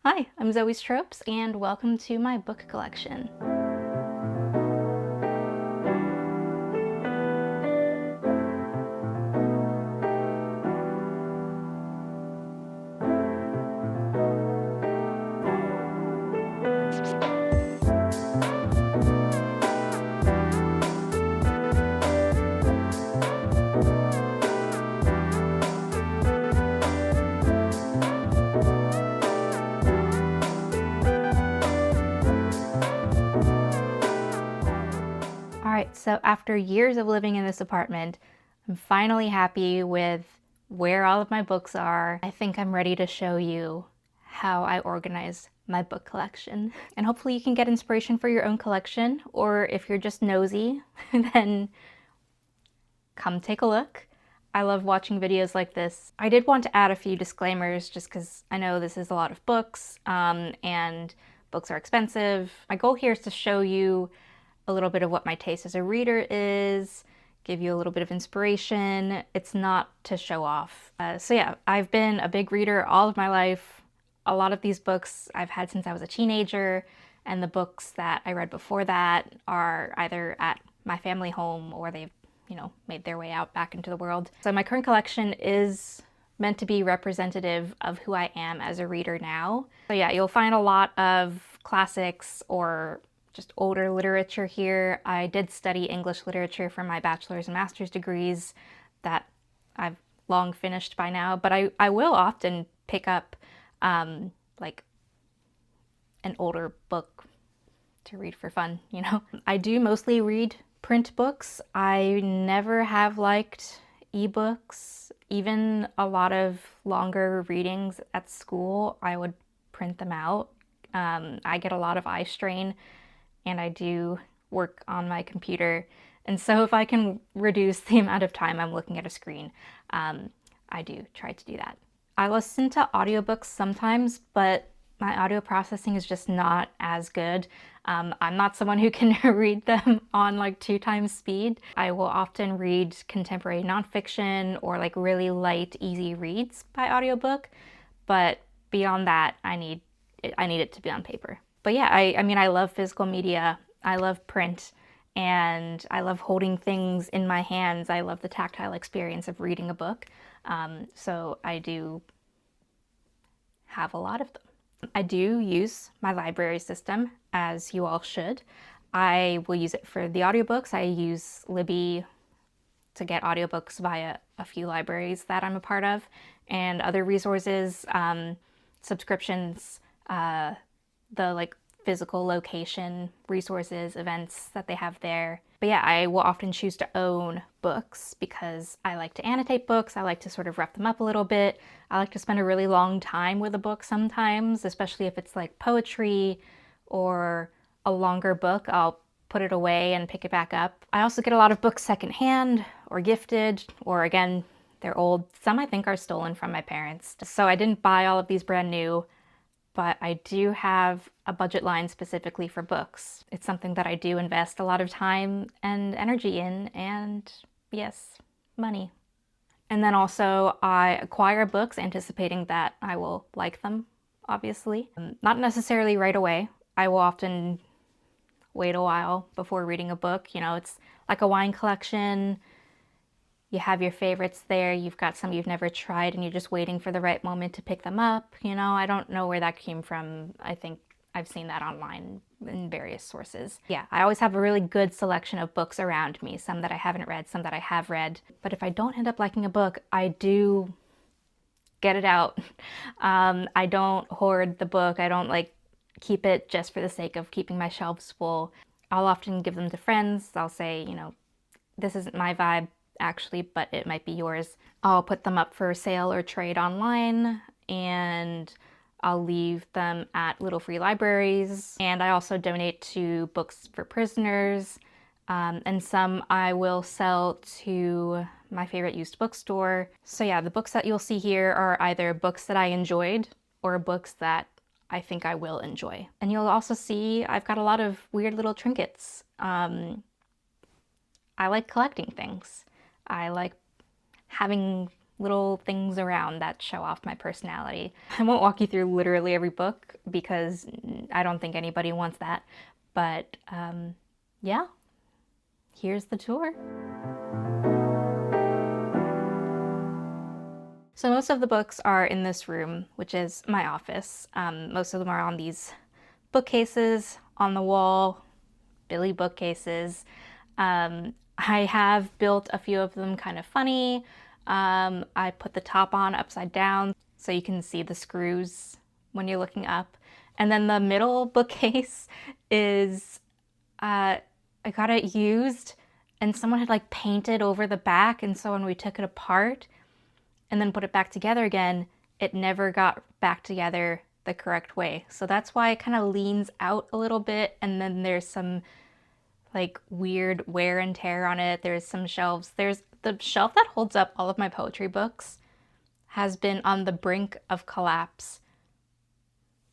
Hi, I'm Zoe's Tropes, and welcome to my book collection. Alright, so after years of living in this apartment, I'm finally happy with where all of my books are. I think I'm ready to show you how I organize my book collection. And hopefully you can get inspiration for your own collection, or if you're just nosy, then come take a look. I love watching videos like this. I did want to add a few disclaimers just because I know this is a lot of books and books are expensive. My goal here is to show you a little bit of what my taste as a reader is, give you a little bit of inspiration. It's not to show off. So yeah, I've been a big reader all of my life. A lot of these books I've had since I was a teenager, and the books that I read before that are either at my family home or they've, made their way out back into the world. So my current collection is meant to be representative of who I am as a reader now. So yeah, you'll find a lot of classics or just older literature here. I did study English literature for my bachelor's and master's degrees that I've long finished by now, but I will often pick up like an older book to read for fun, I do mostly read print books. I never have liked ebooks. Even a lot of longer readings at school, I would print them out. I get a lot of eye strain and I do work on my computer. And so if I can reduce the amount of time I'm looking at a screen, I do try to do that. I listen to audiobooks sometimes, but my audio processing is just not as good. I'm not someone who can read them on like 2 times speed. I will often read contemporary nonfiction or like really light, easy reads by audiobook, but beyond that, I need it to be on paper. But yeah, I mean, I love physical media. I love print, and I love holding things in my hands. I love the tactile experience of reading a book. So I do have a lot of them. I do use my library system, as you all should. I will use it for the audiobooks. I use Libby to get audiobooks via a few libraries that I'm a part of, and other resources, subscriptions, the like physical location resources, events that they have there. But yeah, I will often choose to own books because I like to annotate books. I like to sort of rough them up a little bit. I like to spend a really long time with a book sometimes, especially if it's like poetry or a longer book. I'll put it away and pick it back up. I also get a lot of books secondhand or gifted, or again, they're old. Some I think are stolen from my parents. So I didn't buy all of these brand new, but I do have a budget line specifically for books. It's something that I do invest a lot of time and energy in, and yes, money. And then also I acquire books anticipating that I will like them, obviously. Not necessarily right away. I will often wait a while before reading a book. It's like a wine collection. You have your favorites there, you've got some you've never tried, and you're just waiting for the right moment to pick them up. I don't know where that came from. I think I've seen that online in various sources. Yeah, I always have a really good selection of books around me, some that I haven't read, some that I have read. But if I don't end up liking a book, I do get it out. I don't hoard the book. I don't keep it just for the sake of keeping my shelves full. I'll often give them to friends. I'll say, this isn't my vibe, actually, but it might be yours. I'll put them up for sale or trade online, and I'll leave them at little free libraries. And I also donate to Books for Prisoners, and some I will sell to my favorite used bookstore. So yeah, the books that you'll see here are either books that I enjoyed or books that I think I will enjoy. And you'll also see I've got a lot of weird little trinkets. I like collecting things. I like having little things around that show off my personality. I won't walk you through literally every book because I don't think anybody wants that. But yeah, here's the tour. So most of the books are in this room, which is my office. Most of them are on these bookcases on the wall, Billy bookcases. I have built a few of them kind of funny. I put the top on upside down so you can see the screws when you're looking up. And then the middle bookcase is, I got it used and someone had like painted over the back, and so when we took it apart and then put it back together again, it never got back together the correct way. So that's why it kind of leans out a little bit, and then there's some like weird wear and tear on it. There's some shelves. There's the shelf that holds up all of my poetry books has been on the brink of collapse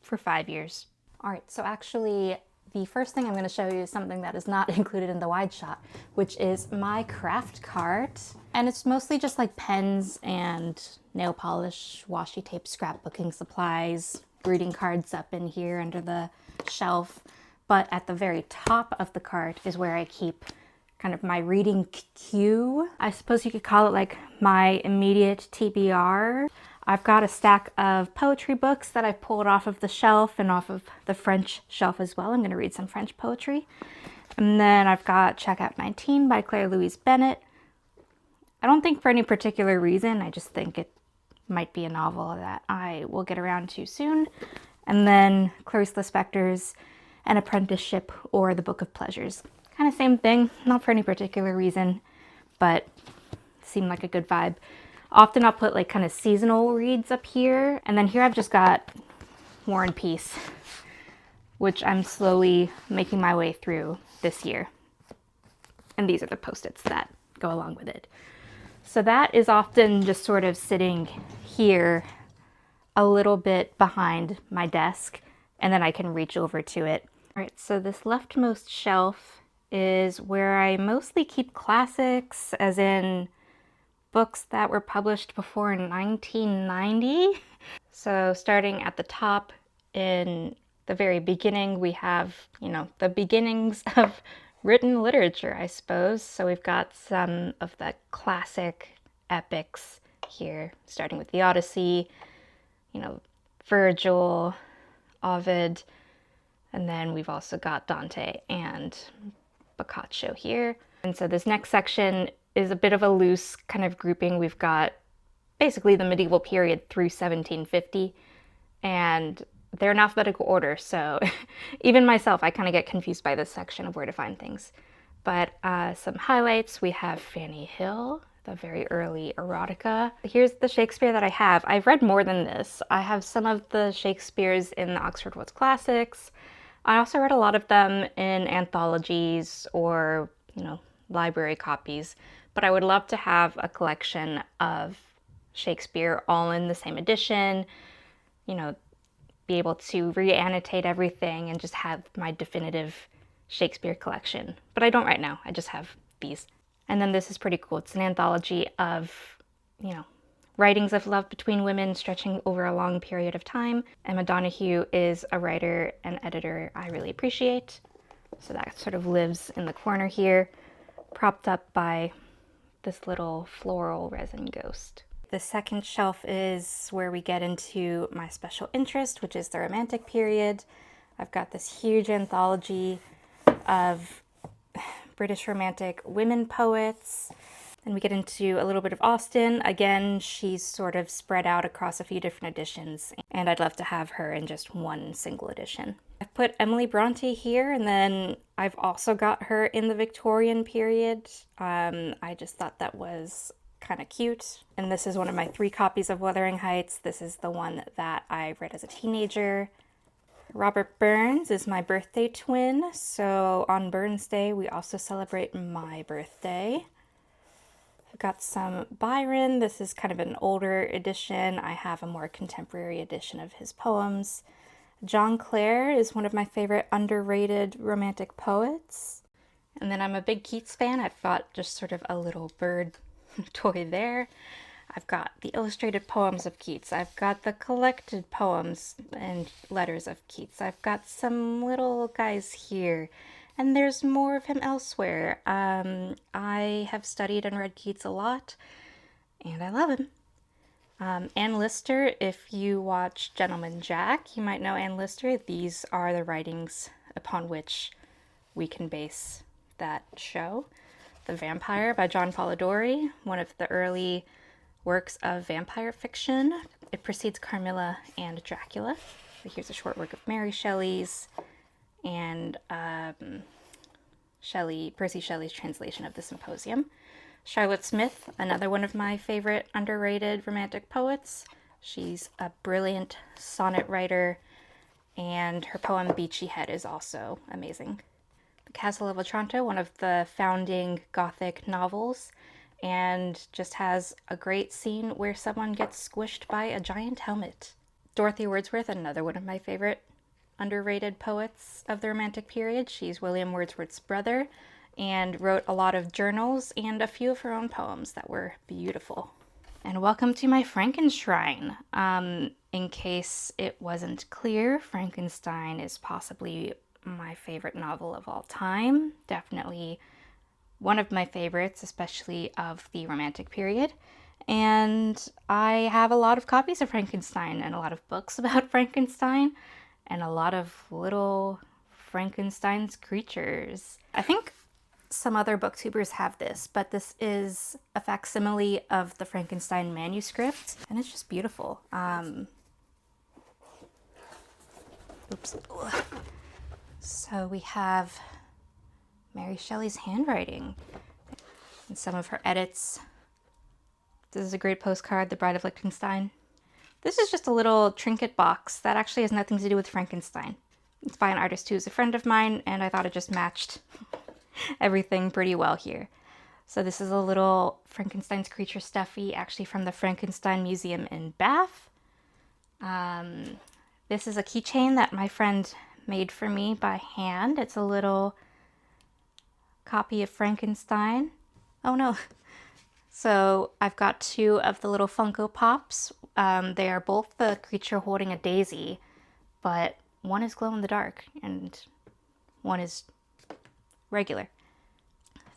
for 5 years. All right, so actually the first thing I'm going to show you is something that is not included in the wide shot, which is my craft cart. And it's mostly just like pens and nail polish, washi tape, scrapbooking supplies, greeting cards up in here under the shelf. But at the very top of the cart is where I keep kind of my reading queue. I suppose you could call it like my immediate TBR. I've got a stack of poetry books that I've pulled off of the shelf and off of the French shelf as well. I'm going to read some French poetry. And then I've got Check Out 19 by Claire Louise Bennett. I don't think for any particular reason, I just think it might be a novel that I will get around to soon. And then Clarice Lispector's An Apprenticeship or The Book of Pleasures. Kind of same thing, not for any particular reason, but seemed like a good vibe. Often I'll put like kind of seasonal reads up here, and then here I've just got War and Peace, which I'm slowly making my way through this year. And these are the post-its that go along with it. So that is often just sort of sitting here a little bit behind my desk, and then I can reach over to it. All right, so this leftmost shelf is where I mostly keep classics, as in books that were published before 1990. So starting at the top in the very beginning, we have, you know, the beginnings of written literature, I suppose. So we've got some of the classic epics here, starting with the Odyssey, you know, Virgil, Ovid, and then we've also got Dante and Boccaccio here. And so this next section is a bit of a loose kind of grouping. We've got basically the medieval period through 1750, and they're in alphabetical order, so even myself, I kind of get confused by this section of where to find things. But some highlights, we have Fanny Hill, the very early erotica. Here's the Shakespeare that I have. I've read more than this. I have some of the Shakespeares in the Oxford What's Classics. I also read a lot of them in anthologies or, you know, library copies. But I would love to have a collection of Shakespeare all in the same edition, you know, be able to re-annotate everything and just have my definitive Shakespeare collection. But I don't right now, I just have these. And then this is pretty cool. It's an anthology of, you know, writings of love between women stretching over a long period of time. Emma Donoghue is a writer and editor I really appreciate. So that sort of lives in the corner here, propped up by this little floral resin ghost. The second shelf is where we get into my special interest, which is the Romantic period. I've got this huge anthology of British Romantic women poets. Then we get into a little bit of Austen. Again, she's sort of spread out across a few different editions, and I'd love to have her in just one single edition. I've put Emily Bronte here, and then I've also got her in the Victorian period. I just thought that was kind of cute. And this is one of my 3 copies of Wuthering Heights. This is the one that I read as a teenager. Robert Burns is my birthday twin, so on Burns Day we also celebrate my birthday. I've got some Byron. This is kind of an older edition. I have a more contemporary edition of his poems. John Clare is one of my favorite underrated romantic poets. And then I'm a big Keats fan. I've got just sort of a little bird toy there. I've got the illustrated poems of Keats. I've got the collected poems and letters of Keats. I've got some little guys here, and there's more of him elsewhere. I have studied and read Keats a lot, and I love him. Anne Lister, if you watch Gentleman Jack, you might know Anne Lister. These are the writings upon which we can base that show. The Vampire by John Polidori, one of the early works of vampire fiction. It precedes Carmilla and Dracula. Here's a short work of Mary Shelley's and Percy Shelley's translation of the Symposium. Charlotte Smith, another one of my favorite underrated romantic poets. She's a brilliant sonnet writer, and her poem Beachy Head is also amazing. The Castle of Otranto, one of the founding Gothic novels, and just has a great scene where someone gets squished by a giant helmet. Dorothy Wordsworth, another one of my favorite underrated poets of the Romantic period. She's William Wordsworth's brother, and wrote a lot of journals and a few of her own poems that were beautiful. And welcome to my frankenshrine. In case it wasn't clear, Frankenstein is possibly my favorite novel of all time. Definitely one of my favorites, especially of the Romantic period. And I have a lot of copies of Frankenstein and a lot of books about Frankenstein and a lot of little Frankenstein's creatures. I think some other booktubers have this, but this is a facsimile of the Frankenstein manuscript, and it's just beautiful. Oops. So we have Mary Shelley's handwriting and some of her edits. This is a great postcard, The Bride of Liechtenstein. This is just a little trinket box that actually has nothing to do with Frankenstein. It's by an artist who's a friend of mine, and I thought it just matched everything pretty well here. So this is a little Frankenstein's creature stuffy, actually from the Frankenstein Museum in Bath. This is a keychain that my friend made for me by hand. It's a little copy of Frankenstein. Oh no. So I've got two of the little Funko Pops. They are both the creature holding a daisy, but one is glow in the dark and one is regular.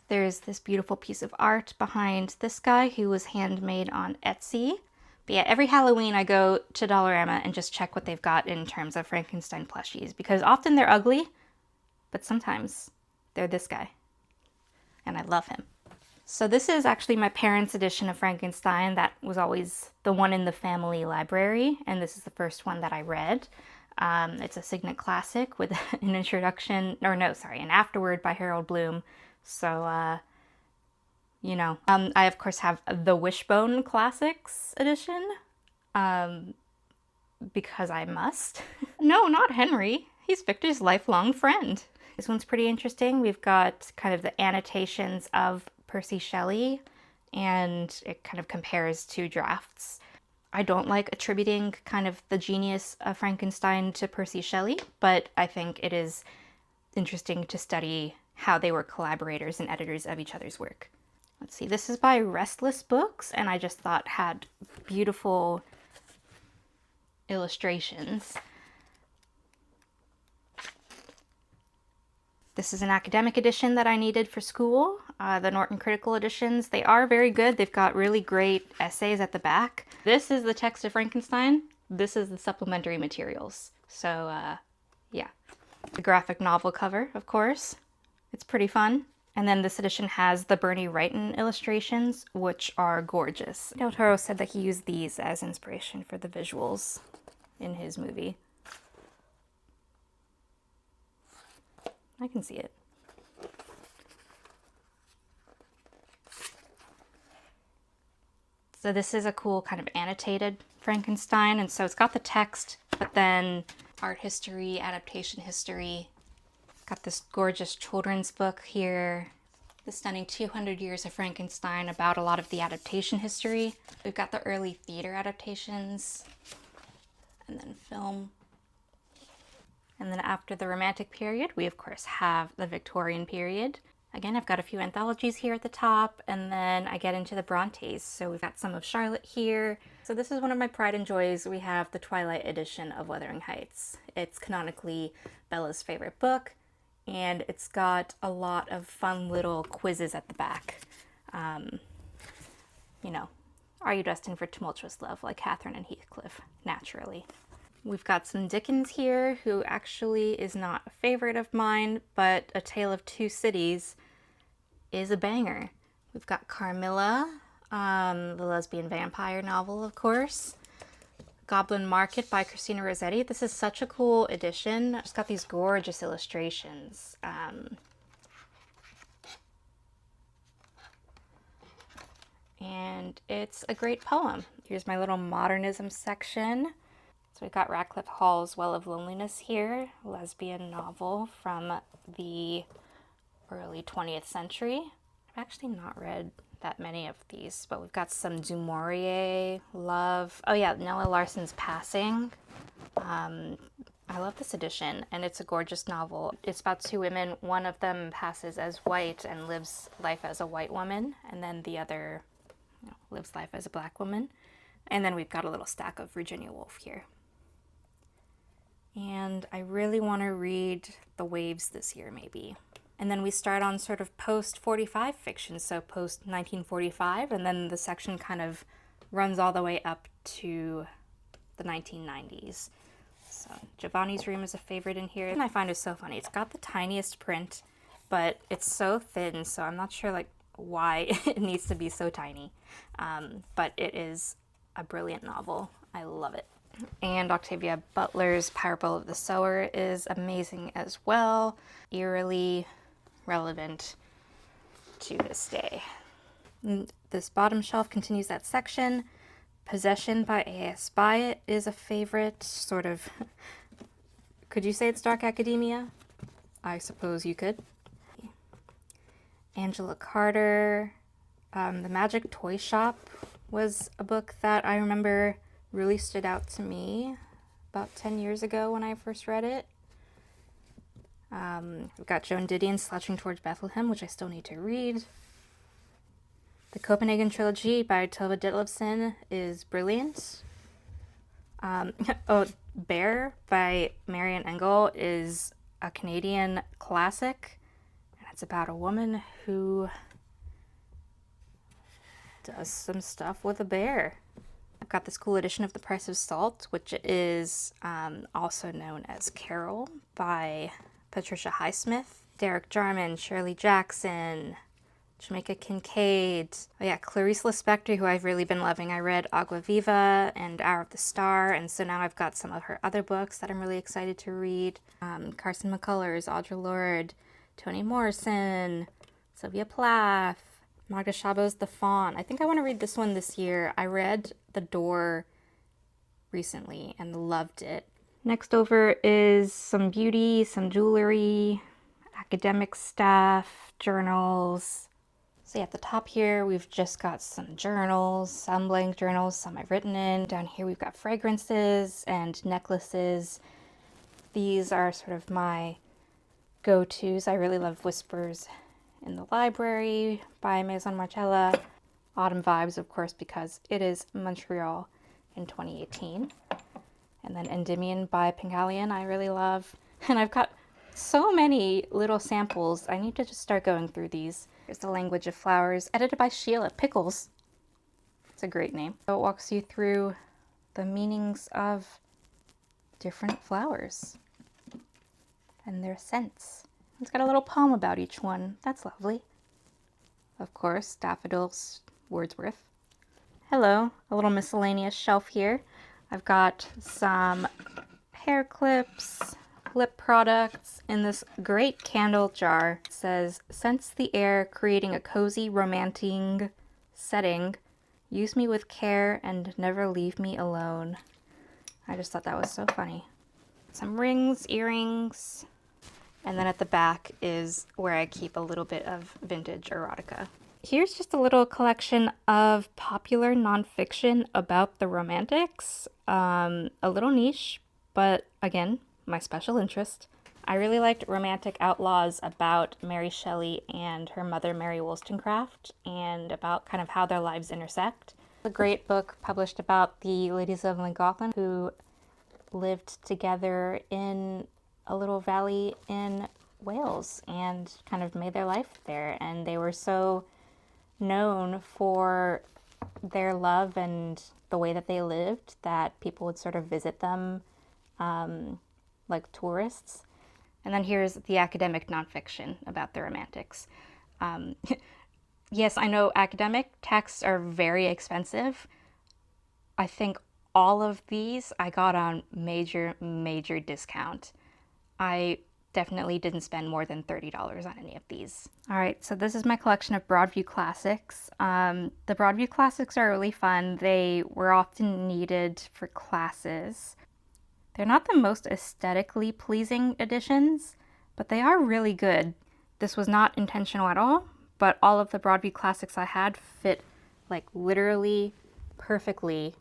There's this beautiful piece of art behind this guy who was handmade on Etsy. But yeah, every Halloween I go to Dollarama and just check what they've got in terms of Frankenstein plushies, because often they're ugly, but sometimes they're this guy. And I love him. So this is actually my parents' edition of Frankenstein. That was always the one in the family library, and this is the first one that I read. It's a Signet Classic with an introduction, or no, sorry, an afterword by Harold Bloom. So, I of course have the Wishbone Classics edition, because I must. No, not Henry. He's Victor's lifelong friend. This one's pretty interesting. We've got kind of the annotations of Percy Shelley, and it kind of compares two drafts. I don't like attributing kind of the genius of Frankenstein to Percy Shelley, but I think it is interesting to study how they were collaborators and editors of each other's work. Let's see, this is by Restless Books, and I just thought had beautiful illustrations. This is an academic edition that I needed for school, the Norton Critical editions. They are very good. They've got really great essays at the back. This is the text of Frankenstein. This is the supplementary materials. So, yeah. The graphic novel cover, of course. It's pretty fun. And then this edition has the Bernie Wrighton illustrations, which are gorgeous. Del Toro said that he used these as inspiration for the visuals in his movie. I can see it. So this is a cool kind of annotated Frankenstein, and so it's got the text, but then art history, adaptation history. Got this gorgeous children's book here. The stunning 200 Years of Frankenstein, about a lot of the adaptation history. We've got the early theater adaptations, and then film. And then after the Romantic period, we of course have the Victorian period. Again, I've got a few anthologies here at the top, and then I get into the Brontes. So we've got some of Charlotte here. So this is one of my pride and joys. We have the Twilight edition of Wuthering Heights. It's canonically Bella's favorite book, and it's got a lot of fun little quizzes at the back. You know, are you destined for tumultuous love like Catherine and Heathcliff? Naturally. We've got some Dickens here, who actually is not a favorite of mine, but A Tale of Two Cities is a banger. We've got Carmilla, the lesbian vampire novel, of course. Goblin Market by Christina Rossetti. This is such a cool edition. It's got these gorgeous illustrations. And it's a great poem. Here's my little modernism section. So we've got Radcliffe Hall's Well of Loneliness here, a lesbian novel from the early 20th century. I've actually not read that many of these, but we've got some Du Maurier, Love. Oh yeah, Nella Larsen's Passing. I love this edition, and it's a gorgeous novel. It's about two women. One of them passes as white and lives life as a white woman, and then the other lives life as a black woman. And then we've got a little stack of Virginia Woolf here. And I really want to read The Waves this year, maybe. And then we start on sort of post-45 fiction, so post-1945, and then the section kind of runs all the way up to the 1990s. So Giovanni's Room is a favorite in here, and I find it so funny. It's got the tiniest print, but it's so thin, so I'm not sure like why it needs to be so tiny. But it is a brilliant novel. I love it. And Octavia Butler's Parable of the Sower is amazing as well, eerily relevant to this day. And this bottom shelf continues that section. Possession by A.S. Byatt is a favorite, sort of. Could you say it's dark academia? I suppose you could. Angela Carter, The Magic Toy Shop was a book that I remember really stood out to me about 10 years ago when I first read it. We've got Joan Didion's Slouching Towards Bethlehem, which I still need to read. The Copenhagen Trilogy by Tove Ditlevsen is brilliant. Bear by Marian Engel is a Canadian classic, and it's about a woman who does some stuff with a bear. I've got this cool edition of The Price of Salt, which is also known as Carol by Patricia Highsmith. Derek Jarman, Shirley Jackson, Jamaica Kincaid. Oh yeah, Clarice Lispector, who I've really been loving. I read Agua Viva and Hour of the Star, and so now I've got some of her other books that I'm really excited to read. Carson McCullers, Audre Lorde, Toni Morrison, Sylvia Plath, Magda Szabo's The Fawn. I think I want to read this one this year. I read The Door recently and loved it. Next over is some beauty, some jewelry, academic stuff, journals. So yeah, at the top here, we've just got some journals, some blank journals, some I've written in. Down here, we've got fragrances and necklaces. These are sort of my go-tos. I really love Whispers in the Library by Maison Margiela. Autumn Vibes, of course, because it is Montreal in 2018. And then Endymion by Pingalion I really love. And I've got so many little samples. I need to just start going through these. Here's The Language of Flowers, edited by Sheila Pickles. It's a great name. So it walks you through the meanings of different flowers and their scents. It's got a little poem about each one. That's lovely. Of course, Daffodils, Wordsworth. Hello, a little miscellaneous shelf here. I've got some hair clips, lip products in this great candle jar. It says, "Sense the air, creating a cozy, romantic setting. Use me with care and never leave me alone." I just thought that was so funny. Some rings, earrings. And then at the back is where I keep a little bit of vintage erotica. Here's just a little collection of popular nonfiction about the Romantics. A little niche, but again, my special interest. I really liked Romantic Outlaws about Mary Shelley and her mother, Mary Wollstonecraft, and about kind of how their lives intersect. A great book published about the ladies of Llangollen who lived together in a little valley in Wales and kind of made their life there. And they were so known for their love and the way that they lived that people would sort of visit them like tourists. And then here's the academic nonfiction about the Romantics. Yes, I know academic texts are very expensive. I think all of these I got on major discount. I definitely didn't spend more than $30 on any of these. All right, so this is my collection of Broadview classics. The Broadview classics are really fun. They were often needed for classes. They're not the most aesthetically pleasing editions, but they are really good. This was not intentional at all, but all of the Broadview classics I had fit like literally perfectly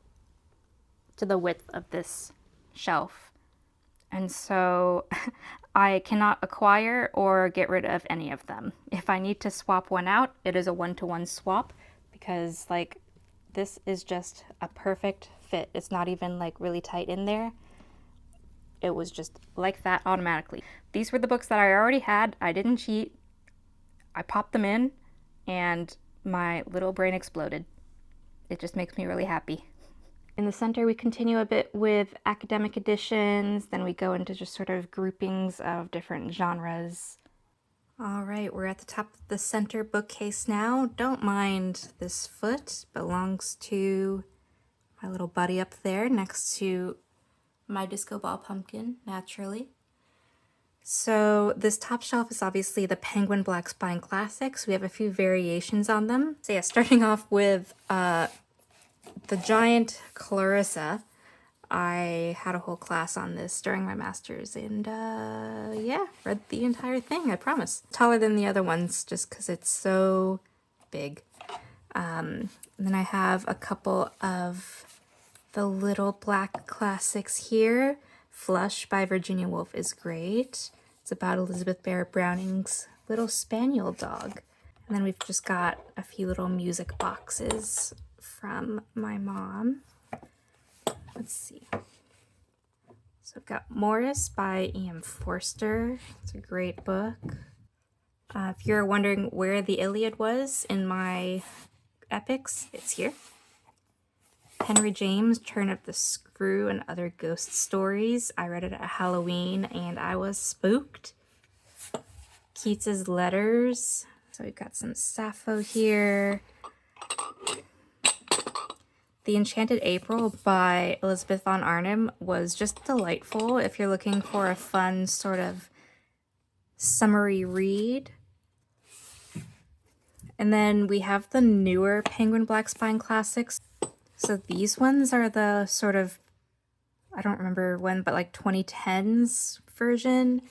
to the width of this shelf. And so I cannot acquire or get rid of any of them. If I need to swap one out, it is a one-to-one swap because like this is just a perfect fit. It's not even like really tight in there. It was just like that automatically. These were the books that I already had. I didn't cheat. I popped them in and my little brain exploded. It just makes me really happy. In the center, we continue a bit with academic editions, then we go into just sort of groupings of different genres. All right, we're at the top of the center bookcase now. Don't mind this foot, belongs to my little buddy up there next to my disco ball pumpkin, naturally. So this top shelf is obviously the Penguin Black Spine Classics. We have a few variations on them. So yeah, starting off with the giant Clarissa. I had a whole class on this during my master's and yeah, read the entire thing, I promise. Taller than the other ones just because it's so big. And then I have a couple of the little black classics here. Flush by Virginia Woolf is great. It's about Elizabeth Barrett Browning's little spaniel dog. And then we've just got a few little music boxes from my mom. Let's see. So I've got Morris by E.M. Forster. It's a great book. If you're wondering where the Iliad was in my epics, it's here. Henry James, Turn Up the Screw and Other Ghost Stories. I read it at Halloween and I was spooked. Keats's Letters. So we've got some Sappho here. The Enchanted April by Elizabeth von Arnim was just delightful if you're looking for a fun sort of summery read. And then we have the newer Penguin Black Spine Classics. So these ones are the sort of, I don't remember when, but like 2010s version.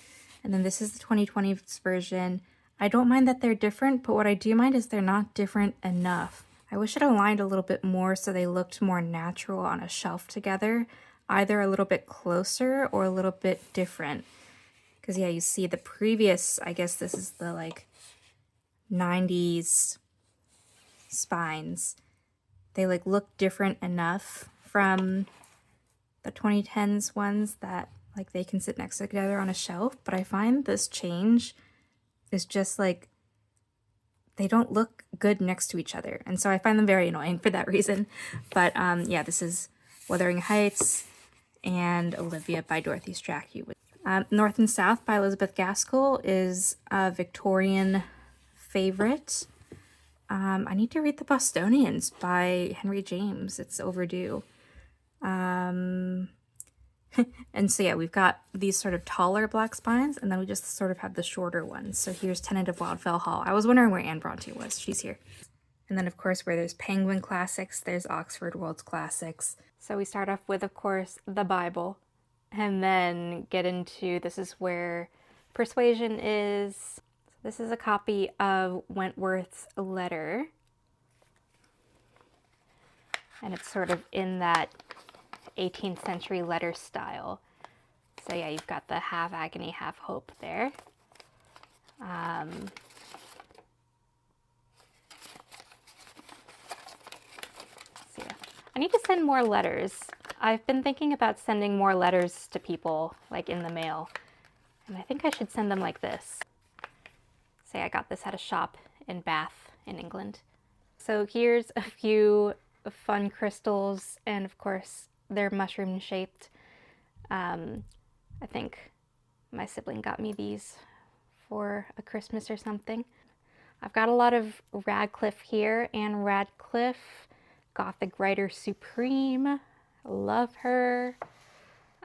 And then this is the 2020s version. I don't mind that they're different, but what I do mind is they're not different enough. I wish it aligned a little bit more so they looked more natural on a shelf together, either a little bit closer or a little bit different. Because yeah, you see the previous, I guess this is the like 90s spines. They like look different enough from the 2010s ones that like they can sit next to together on a shelf, but I find this change is just like they don't look good next to each other, and so I find them very annoying for that reason. But yeah, this is Wuthering Heights and Olivia by Dorothy Strachey. North and South by Elizabeth Gaskell is a Victorian favorite. I need to read The Bostonians by Henry James. It's overdue. And so yeah, we've got these sort of taller black spines, and then we just sort of have the shorter ones. So here's Tenant of Wildfell Hall. I was wondering where Anne Bronte was. She's here. And then of course where there's Penguin classics, there's Oxford World's classics. So we start off with, of course, the Bible, and then get into, this is where Persuasion is. This is a copy of Wentworth's Letter. And it's sort of in that 18th century letter style. So yeah, you've got the half agony, half hope there. So yeah. I need to send more letters. I've been thinking about sending more letters to people, like in the mail. And I think I should send them like this. Say I got this at a shop in Bath in England. So here's a few fun crystals, and of course they're mushroom shaped. I think my sibling got me these for a Christmas or something. I've got a lot of Radcliffe here. Anne Radcliffe, Gothic writer supreme. Love her.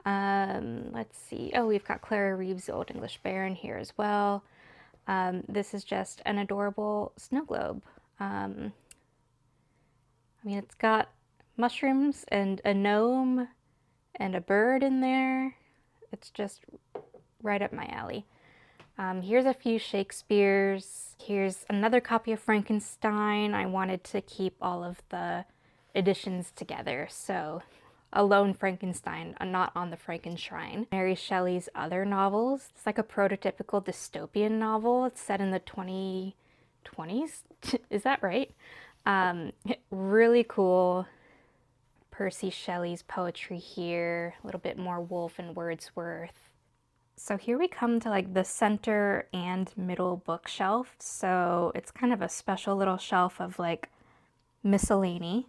Let's see. Oh, we've got Clara Reeves, the Old English Baron here as well. This is just an adorable snow globe. I mean, it's got mushrooms and a gnome and a bird in there. It's just right up my alley. Here's a few Shakespeare's. Here's another copy of Frankenstein. I wanted to keep all of the editions together, so a lone Frankenstein, not on the frankenshrine. Mary Shelley's other novels. It's like a prototypical dystopian novel. It's set in the 2020s. Is that right? Really cool. Percy Shelley's poetry here. A little bit more Woolf and Wordsworth. So here we come to like the center and middle bookshelf. So it's kind of a special little shelf of like miscellany.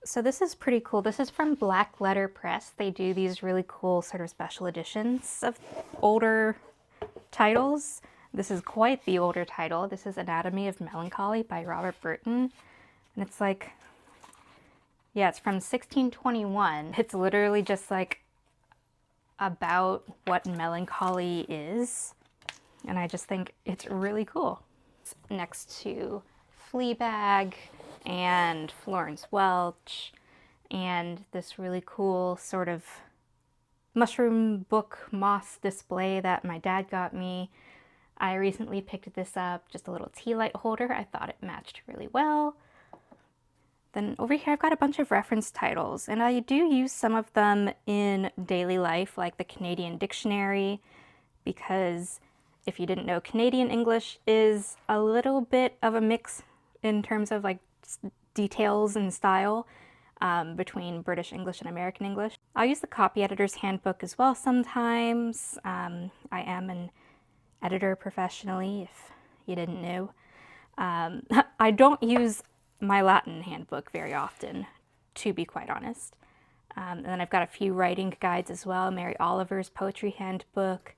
So this is pretty cool. This is from Black Letter Press. They do these really cool sort of special editions of older titles. This is quite the older title. This is Anatomy of Melancholy by Robert Burton. And it's like, yeah, it's from 1621. It's literally just like about what melancholy is. And I just think it's really cool. It's next to Fleabag and Florence Welch, and this really cool sort of mushroom book moss display that my dad got me. I recently picked this up, just a little tea light holder. I thought it matched really well. Then over here I've got a bunch of reference titles, and I do use some of them in daily life, like the Canadian Dictionary, because if you didn't know, Canadian English is a little bit of a mix in terms of like details and style between British English and American English. I'll use the copy editor's handbook as well sometimes. I am an editor professionally, if you didn't know. I don't use my Latin handbook very often, to be quite honest. And then I've got a few writing guides as well. Mary Oliver's poetry handbook,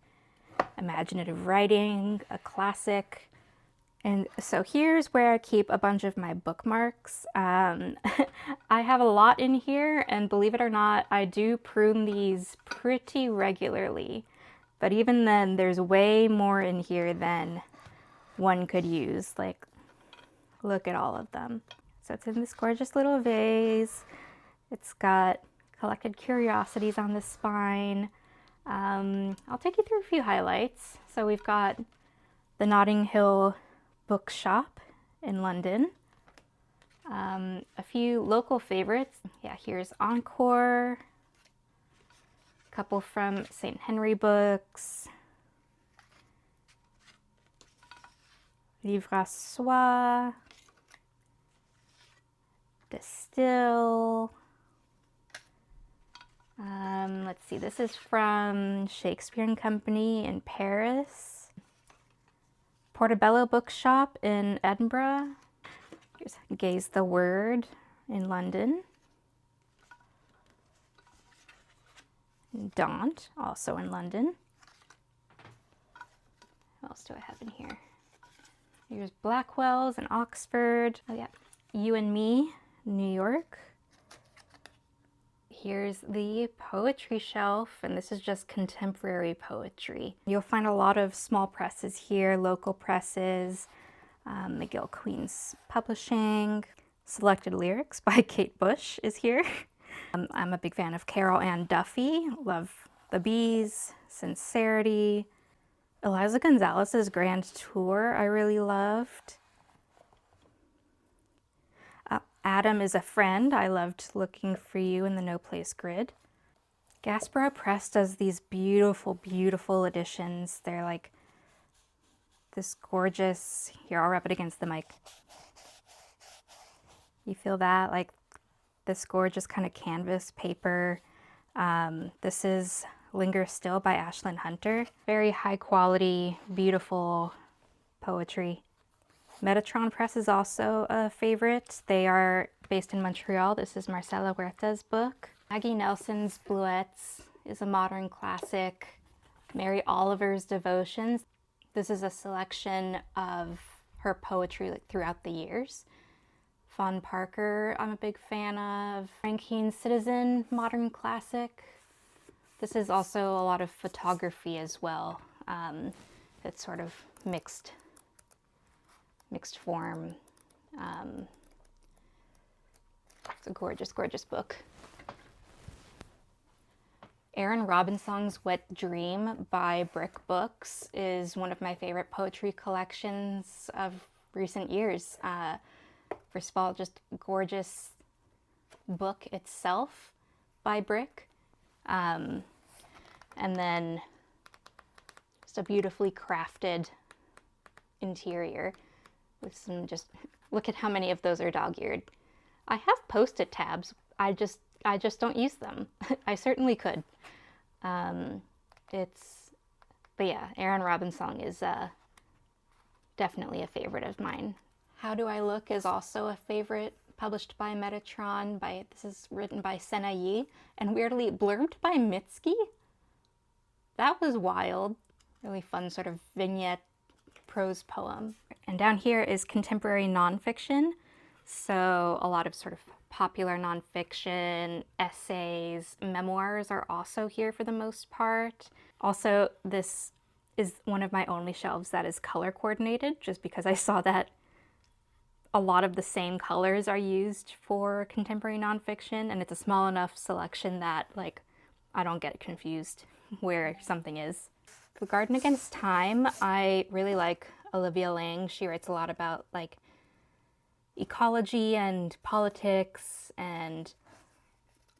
imaginative writing, a classic. And so here's where I keep a bunch of my bookmarks. I have a lot in here, and believe it or not, I do prune these pretty regularly. But even then, there's way more in here than one could use. Like, look at all of them. So it's in this gorgeous little vase. It's got collected curiosities on the spine. I'll take you through a few highlights. So we've got the Notting Hill Bookshop in London. A few local favorites. Yeah, here's Encore. A couple from St. Henry Books. Livre à Soi. Distill. Let's see, this is from Shakespeare and Company in Paris. Portobello Bookshop in Edinburgh. Here's Gaze the Word in London. Daunt, also in London. What else do I have in here? Here's Blackwell's in Oxford. Oh yeah, You and Me, New York. Here's the poetry shelf, and this is just contemporary poetry. You'll find a lot of small presses here, local presses, McGill Queen's Publishing. Selected Lyrics by Kate Bush is here. I'm a big fan of Carol Ann Duffy. Love The Bees, Sincerity. Eliza Gonzalez's Grand Tour I really loved. Adam is a Friend. I loved Looking for You in the No Place Grid. Gasparo Press does these beautiful, beautiful editions. They're like this gorgeous, here, I'll rub it against the mic. You feel that? Like this gorgeous kind of canvas paper. This is Linger Still by Ashlyn Hunter. Very high quality, beautiful poetry. Metatron Press is also a favorite. They are based in Montreal. This is Marcela Huerta's book. Maggie Nelson's Bluets is a modern classic. Mary Oliver's Devotions. This is a selection of her poetry like throughout the years. Fawn Parker, I'm a big fan of. Frankenshrine Citizen, modern classic. This is also a lot of photography as well. It's sort of mixed form. It's a gorgeous, gorgeous book. Aaron Robinson's Wet Dream by Brick Books is one of my favorite poetry collections of recent years. First of all, just gorgeous book itself by Brick. And then just a beautifully crafted interior with some, just look at how many of those are dog-eared. I have Post-it tabs. I just don't use them. I certainly could. But yeah, Aaron Robinson is definitely a favorite of mine. How Do I Look is also a favorite, published by Metatron. This is written by Sena Yi, and weirdly blurbed by Mitski. That was wild. Really fun sort of vignette prose poem. And down here is contemporary nonfiction. So a lot of sort of popular nonfiction, essays, memoirs are also here for the most part. Also, this is one of my only shelves that is color coordinated, just because I saw that a lot of the same colors are used for contemporary nonfiction, and it's a small enough selection that like I don't get confused where something is. The Garden Against Time, I really like Olivia Lang. She writes a lot about like ecology and politics and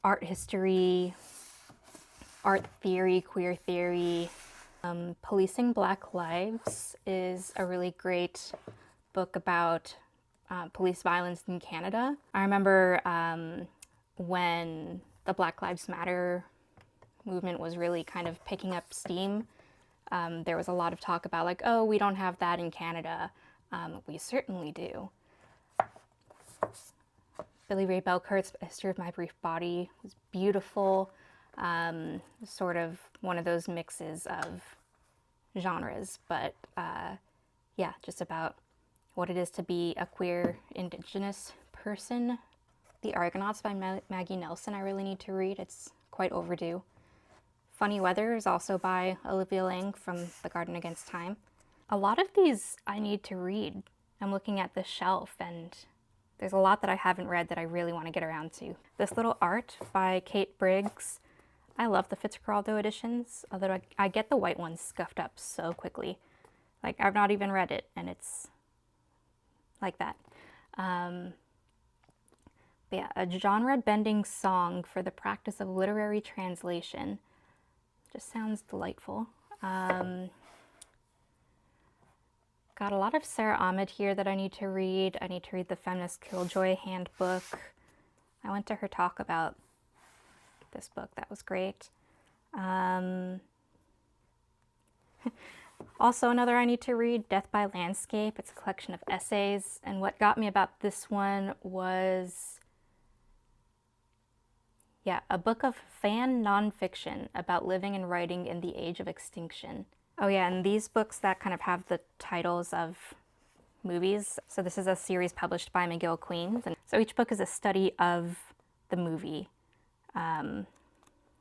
art history, art theory, queer theory. Policing Black Lives is a really great book about police violence in Canada. I remember when the Black Lives Matter movement was really kind of picking up steam. There was a lot of talk about like, oh, we don't have that in Canada. We certainly do. Billy Ray Belcourt's History of My Brief Body was beautiful. Sort of one of those mixes of genres, but yeah, just about what it is to be a queer Indigenous person. The Argonauts by Maggie Nelson I really need to read. It's quite overdue. Funny Weather is also by Olivia Lang from The Garden Against Time. A lot of these I need to read. I'm looking at this shelf and there's a lot that I haven't read that I really want to get around to. This Little Art by Kate Briggs. I love the Fitzcarraldo editions, although I get the white ones scuffed up so quickly. Like, I've not even read it, and it's like that. But yeah, a genre-bending song for the practice of literary translation. Just sounds delightful. Got a lot of Sarah Ahmed here that I need to read. I need to read the Feminist Killjoy Handbook. I went to her talk about this book. That was great. Also another I need to read, Death by Landscape. It's a collection of essays. And what got me about this one was, yeah, a book of fan nonfiction about living and writing in the age of extinction. Oh yeah, and these books that kind of have the titles of movies. So this is a series published by McGill Queens. And so each book is a study of the movie.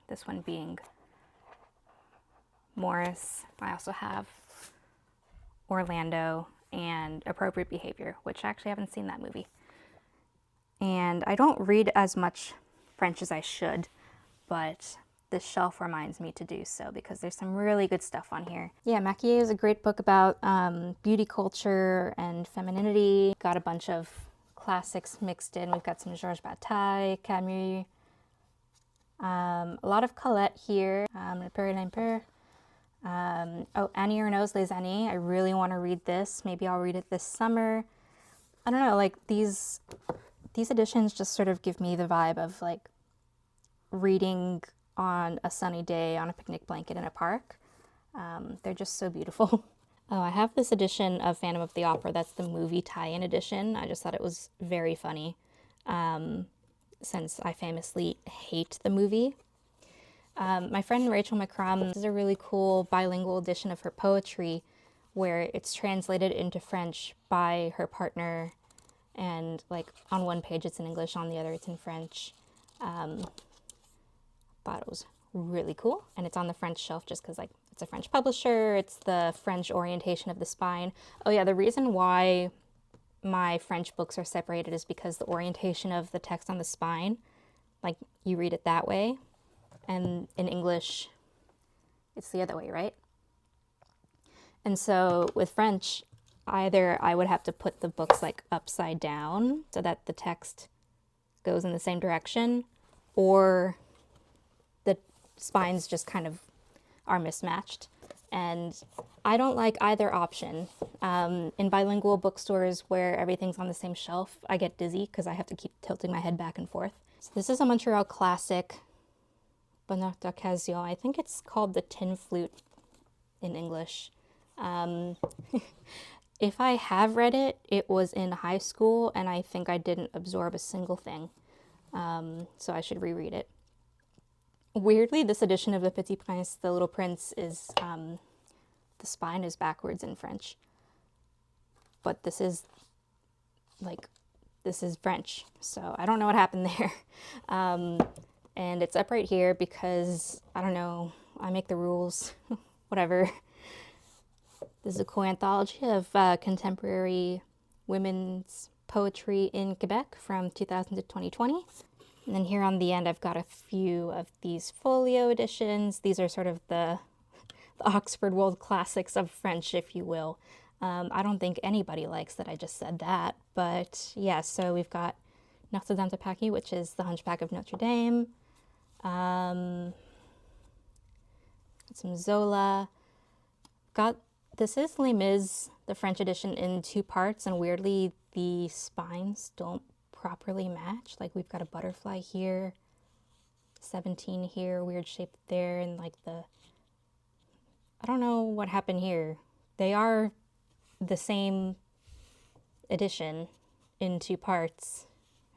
This one being Morris. I also have Orlando and Appropriate Behavior, which I actually haven't seen that movie. And I don't read as much French as I should, but this shelf reminds me to do so because there's some really good stuff on here. Yeah, Maquillé is a great book about beauty culture and femininity. Got a bunch of classics mixed in. We've got some Georges Bataille, Camus, A lot of Colette here. Le Père et l'Impère. Oh, Annie Ernaux's Les Années. I really want to read this. Maybe I'll read it this summer. I don't know, like these editions just sort of give me the vibe of like reading on a sunny day on a picnic blanket in a park. They're just so beautiful. Oh, I have this edition of Phantom of the Opera. That's the movie tie-in edition. I just thought it was very funny, since I famously hate the movie. My friend Rachel McCrum, this is a really cool bilingual edition of her poetry where it's translated into French by her partner, and like on one page it's in English, on the other it's in French. Thought it was really cool, and it's on the French shelf just because like it's a French publisher, it's the French orientation of the spine. Oh yeah, the reason why my French books are separated is because the orientation of the text on the spine, like you read it that way, and in English it's the other way, right? And so with French, either I would have to put the books like upside down so that the text goes in the same direction, or the spines just kind of are mismatched. And I don't like either option. In bilingual bookstores where everything's on the same shelf, I get dizzy because I have to keep tilting my head back and forth. So this is a Montreal classic, Bonheur d'Occasion. I think it's called The Tin Flute in English. If I have read it, it was in high school, and I think I didn't absorb a single thing. So I should reread it. Weirdly, this edition of the Petit Prince, the Little Prince, is the spine is backwards in French. But this is French, so I don't know what happened there. And it's up right here because, I don't know, I make the rules, whatever. This is a cool anthology of contemporary women's poetry in Quebec from 2000 to 2020. And then here on the end, I've got a few of these folio editions. These are sort of the Oxford World Classics of French, if you will. I don't think anybody likes that I just said that, but yeah, so we've got Notre Dame de Paris, which is The Hunchback of Notre Dame. Some Zola. This is Les Mis, the French edition, in 2 parts, and weirdly the spines don't properly match. Like we've got a butterfly here, 17 here, weird shape there, and like I don't know what happened here. They are the same edition in 2 parts,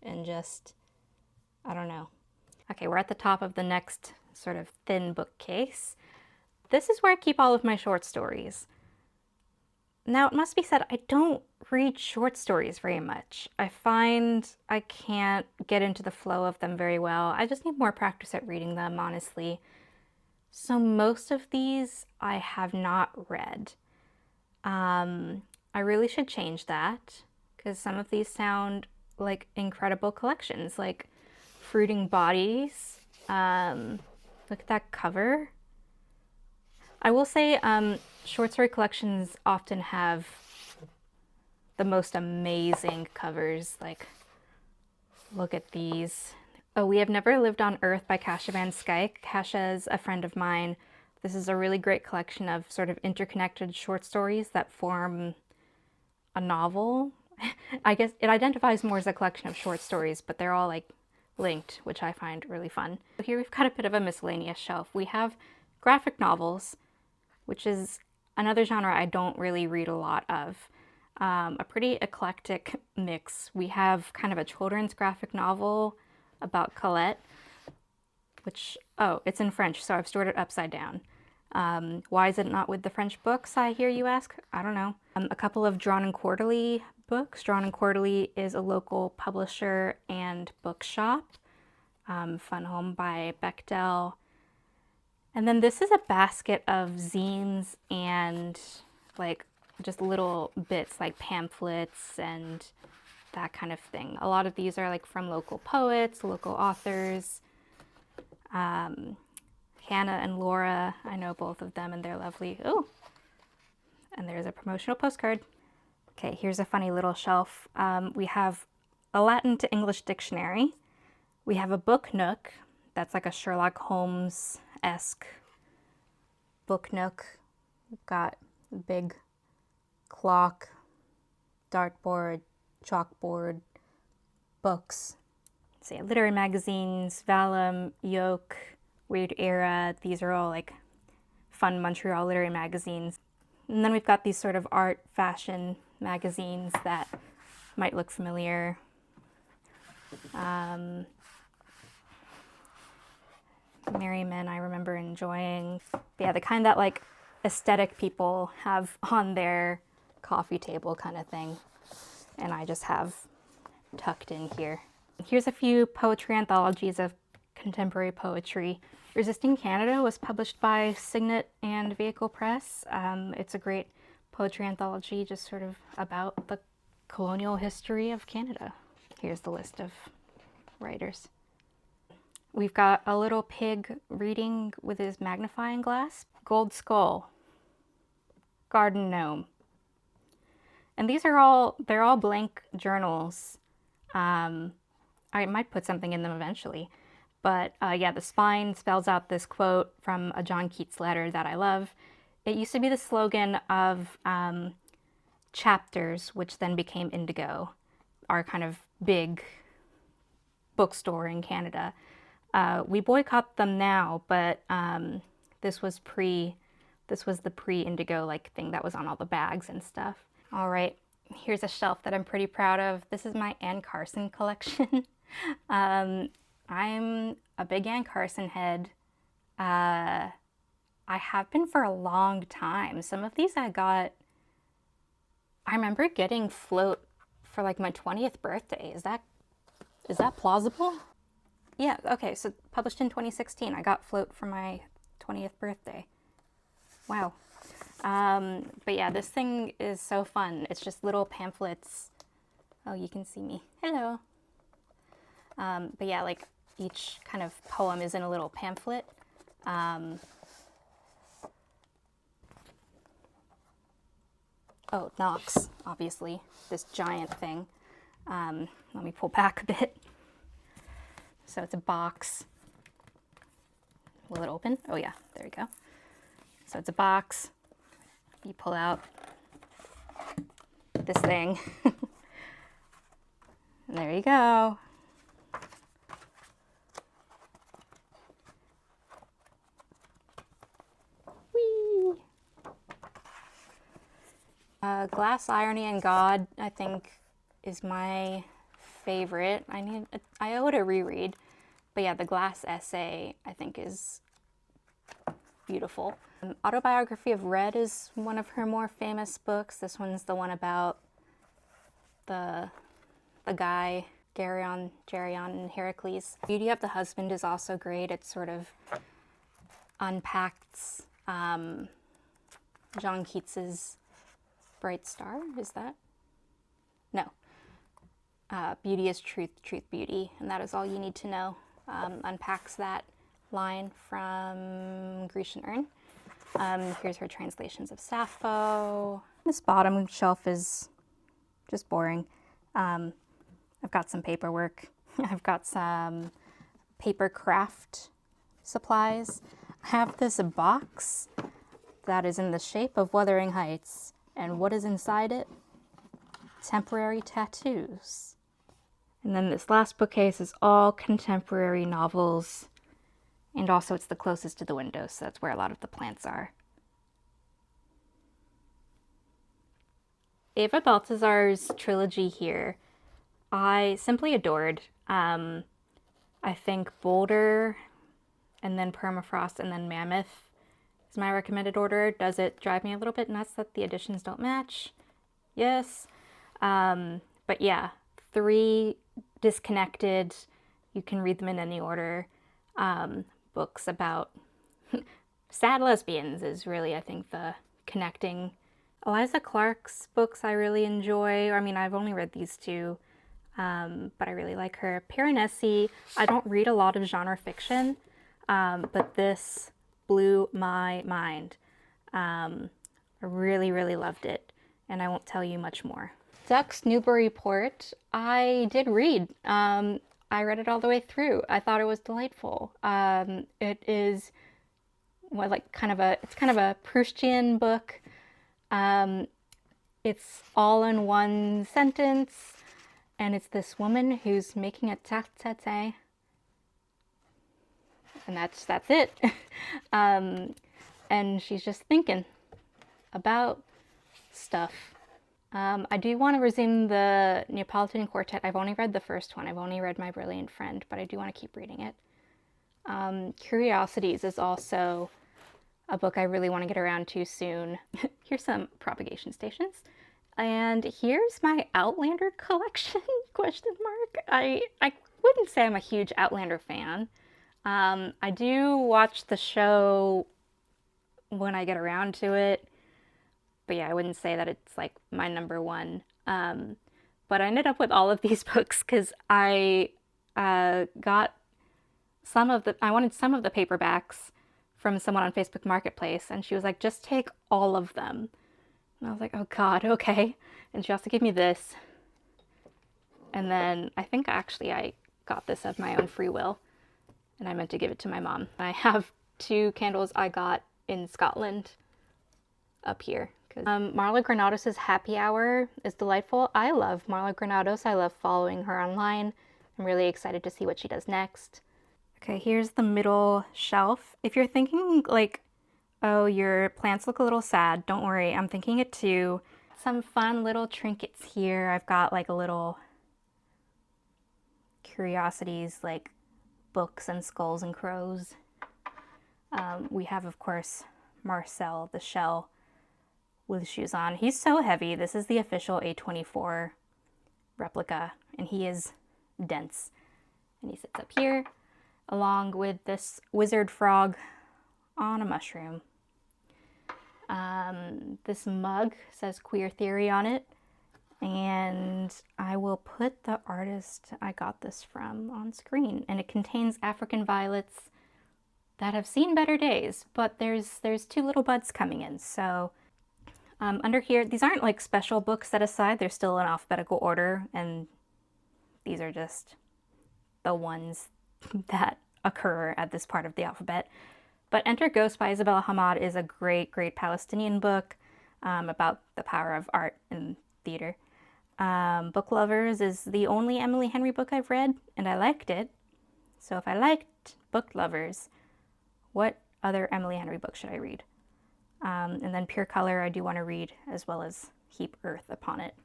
and just, I don't know. Okay, we're at the top of the next sort of thin bookcase. This is where I keep all of my short stories. Now, it must be said, I don't read short stories very much. I find I can't get into the flow of them very well. I just need more practice at reading them, honestly. So most of these I have not read. I really should change that, because some of these sound like incredible collections, like Fruiting Bodies. Look at that cover. I will say short story collections often have the most amazing covers. Like, look at these. Oh, We Have Never Lived on Earth by Kasia Van Skyke. Kasia's a friend of mine. This is a really great collection of sort of interconnected short stories that form a novel. I guess it identifies more as a collection of short stories, but they're all like linked, which I find really fun. So here we've got a bit of a miscellaneous shelf. We have graphic novels, which is another genre I don't really read a lot of. A pretty eclectic mix. We have kind of a children's graphic novel about Colette, which, oh, it's in French, so I've stored it upside down. Why is it not with the French books, I hear you ask? I don't know. A couple of Drawn and Quarterly books. Drawn and Quarterly is a local publisher and bookshop. Fun Home by Bechdel. And then this is a basket of zines and like just little bits like pamphlets and that kind of thing. A lot of these are like from local poets, local authors. Hannah and Laura, I know both of them and they're lovely. Oh, and there's a promotional postcard. Okay, here's a funny little shelf. We have a Latin to English dictionary. We have a book nook That's like a Sherlock Holmes-esque book nook. We've got a big clock, dartboard, chalkboard, books. Say literary magazines, Vellum, Yoke, Weird Era. These are all like fun Montreal literary magazines. And then we've got these sort of art, fashion magazines that might look familiar. Merry Men I remember enjoying. But yeah, the kind that like aesthetic people have on their coffee table kind of thing. And I just have tucked in here. Here's a few poetry anthologies of contemporary poetry. Resisting Canada was published by Signet and Vehicle Press. It's a great poetry anthology just sort of about the colonial history of Canada. Here's the list of writers. We've got a little pig reading with his magnifying glass. Gold Skull. Garden Gnome. And they're all blank journals. I might put something in them eventually. But yeah, the spine spells out this quote from a John Keats letter that I love. It used to be the slogan of Chapters, which then became Indigo, our kind of big bookstore in Canada. We boycott them now, but this was the pre-Indigo like thing that was on all the bags and stuff. All right, here's a shelf that I'm pretty proud of. This is my Anne Carson collection. I'm a big Anne Carson head. I have been for a long time. Some of these I remember getting Float for like my 20th birthday. Is that plausible? Yeah, okay, so published in 2016. I got Float for my 20th birthday. Wow. But yeah, this thing is so fun. It's just little pamphlets. Oh, you can see me. Hello. But yeah, like each kind of poem is in a little pamphlet. Oh, Knox, obviously, this giant thing. Let me pull back a bit. So it's a box. Will it open? Oh yeah, there you go. So it's a box. You pull out this thing. And there you go. Whee! Glass, Irony, and God, I think, is my favorite. I owe it a reread. But yeah, the Glass essay, I think, is beautiful. Autobiography of Red is one of her more famous books. This one's the one about the guy, Geryon and Heracles. Beauty of the Husband is also great. It sort of unpacks John Keats's Bright Star, is that? No. Beauty is truth, truth, beauty, and that is all you need to know. Unpacks that line from Grecian Urn. Here's her translations of Sappho. This bottom shelf is just boring. I've got some paperwork. I've got some paper craft supplies. I have this box that is in the shape of Wuthering Heights, and what is inside it? Temporary tattoos. And then this last bookcase is all contemporary novels, and also it's the closest to the window, so that's where a lot of the plants are. Eva Baltazar's trilogy here, I simply adored. I think Boulder, and then Permafrost, and then Mammoth is my recommended order. Does it drive me a little bit nuts that the editions don't match? Yes. But yeah, 3 disconnected, you can read them in any order, books about sad lesbians is really, I think, the connecting. Eliza Clark's books I really enjoy. I mean, I've only read these 2, but I really like her. Piranesi, I don't read a lot of genre fiction, but this blew my mind. I really, really loved it, and I won't tell you much more. Duck's Newburyport, I did read. I read it all the way through. I thought it was delightful. It is it's kind of a Proustian book. It's all in one sentence, and it's this woman who's making a tarte tatin, and that's it. And she's just thinking about stuff. I do want to resume the Neapolitan Quartet. I've only read the first one. I've only read My Brilliant Friend, but I do want to keep reading it. Curiosities is also a book I really want to get around to soon. Here's some propagation stations. And here's my Outlander collection, question mark. I wouldn't say I'm a huge Outlander fan. I do watch the show when I get around to it. But yeah, I wouldn't say that it's like my number one. But I ended up with all of these books because I got I wanted some of the paperbacks from someone on Facebook Marketplace, and she was like, just take all of them. And I was like, oh God, okay. And she also gave me this. And then I think actually I got this of my own free will, and I meant to give it to my mom. I have 2 candles I got in Scotland up here. Marla Granados' Happy Hour is delightful. I love Marla Granados. I love following her online. I'm really excited to see what she does next. Okay, here's the middle shelf. If you're thinking like, oh, your plants look a little sad, don't worry, I'm thinking it too. Some fun little trinkets here. I've got like a little curiosities like books and skulls and crows. We have, of course, Marcel, the shell with shoes on. He's so heavy. This is the official A24 replica, and he is dense. And he sits up here along with this wizard frog on a mushroom. This mug says Queer Theory on it, and I will put the artist I got this from on screen. And it contains African violets that have seen better days, but there's 2 little buds coming in. So under here, these aren't like special books set aside, they're still in alphabetical order, and these are just the ones that occur at this part of the alphabet. But Enter Ghost by Isabella Hamad is a great, great Palestinian book about the power of art and theater. Book Lovers is the only Emily Henry book I've read, and I liked it. So if I liked Book Lovers, what other Emily Henry book should I read? And then Pure Color I do want to read, as well as Heap Earth Upon It.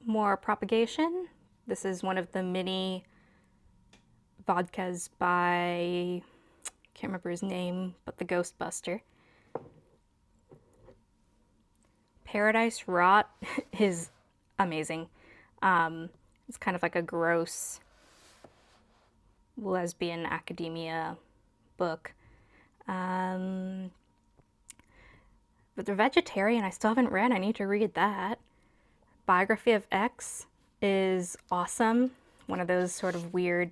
More propagation. This is one of the mini vodkas by, can't remember his name, but the Ghostbuster. Paradise Rot is amazing. It's kind of like a gross lesbian academia book. But The Vegetarian I still haven't read. I need to read that. Biography of X is awesome. One of those sort of weird